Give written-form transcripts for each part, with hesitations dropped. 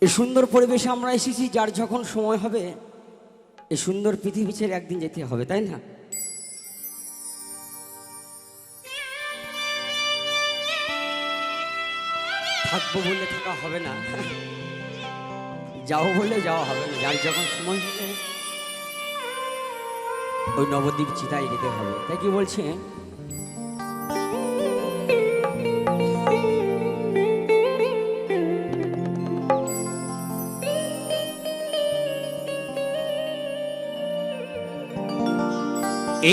এই সুন্দর পরিবেশে আমরা এসেছি, যার যখন সময় হবে এই সুন্দর পৃথিবী ছেড়ে একদিন যেতে হবে, তাই না? থাকবো বললে থাকা হবে না, যাও বললে যাওয়া হবে না। যার যখন সময় হবে ওই নবদ্বীপ চিতায় যেতে হবে। তাই কি বলছে,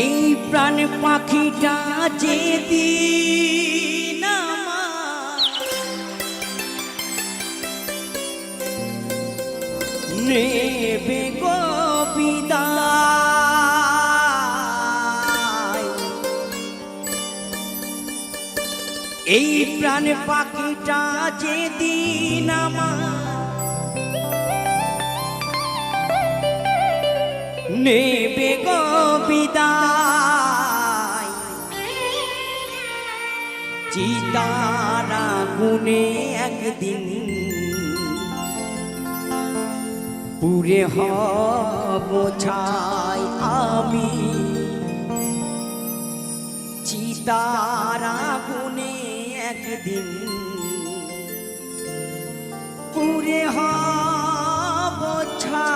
এই প্রাণ পাখিটা যেদিন নেবে গো বিদায়, এই প্রাণ পাখিটা যেদিন নেবে গো বিদায়, চিতার আগুনে একদিন পুরে হব ছাই আমি, চিতার আগুনে একদিন পুরে হব ছাই।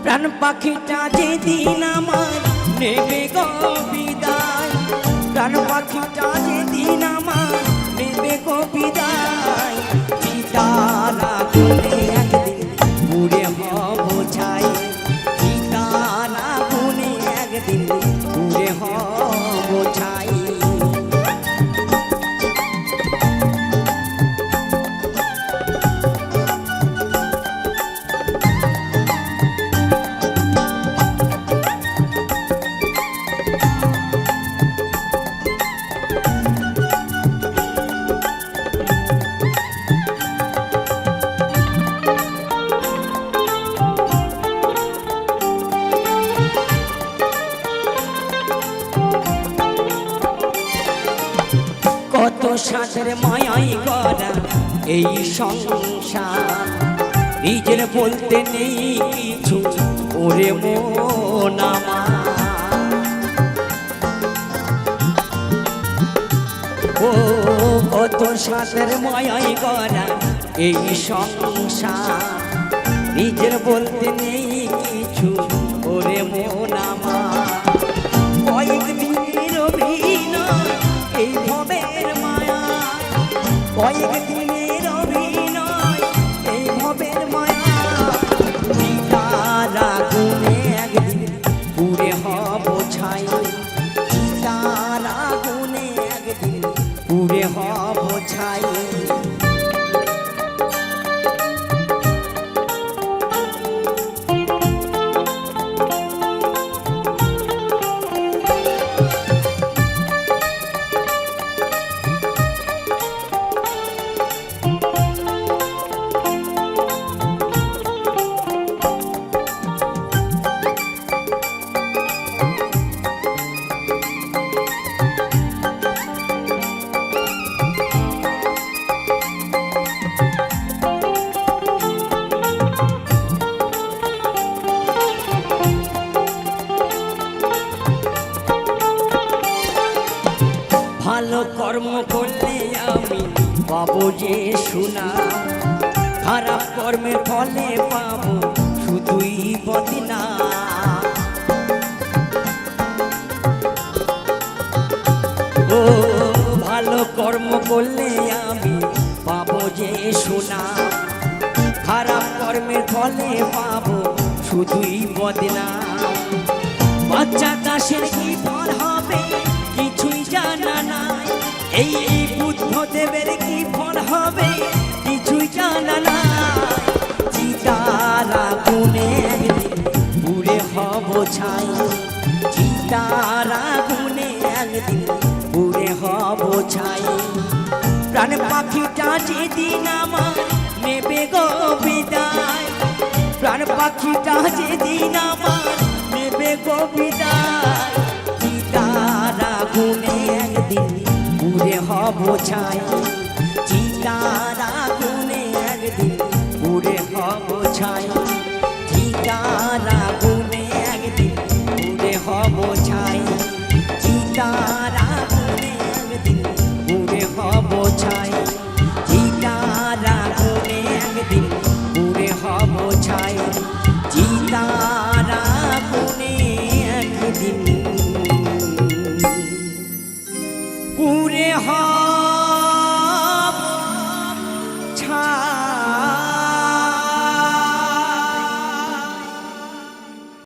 প্রাণ পাখিটা যেদিন আমার নেবে গো বিদায়, প্রাণ পাখিটা যেদিন আমার নেবে গো বিদায়, চিতার আগুনে একদিন পুড়ে হব ছাই, চিতার আগুনে একদিন পুড়ে হব ছাই। কত সাথের মায়াই গড়া এই সংসার, নিজের বলতে নেই কিছু ওরে মন আমার, ও কত সাথের মায়াই গড়া এই সংসার, নিজের বলতে নেই কিছু ওরে মন আমার, কয়েকদিনের অভিনয় এই ভবের মায়া, কয়েকদিনের অভিনয় এই ভবের মায়া, চিতার আগুনে একদিন পুড়ে হব ছাই, চিতার আগুনে একদিন পুড়ে হব ছাই। ভালো কর্ম করলে আমি পাবো যে সোনা, খারাপ কর্মের ফলে পাবো শুধুই বদনাম। ও ভালো কর্ম করলে আমি পাবো যে সুনাম, খারাপ কর্মের ফলে পাবো শুধুই বদনাম। বাচ্চা দাসের কি ফল হবে কিছুই জানা নাই, এই বুদ্ধদেবের কি ফল হবে কিছুই জানা নাই। চিতার আগুনে একদিন পুড়ে হব ছাই, চিতার আগুনে একদিন পুড়ে হব ছাই। প্রাণ পাখিটা যেদিন আমার নেবে গো বিদায়, প্রাণ পাখিটা যেদিন আমার নেবে গো বিদায়। চিতার আগুনে একদিন পুড়ে হব ছাই, চিতার আগুনে একদিন পুড়ে হব ছাই, চিতার আগুনে একদিন পুড়ে হব ছাই, চিতার আগুনে একদিন পুড়ে হব ছাই, চিতার আগুনে একদিন পুড়ে হব ছাই, চিতার আগুনে একদিন পুড়ে হব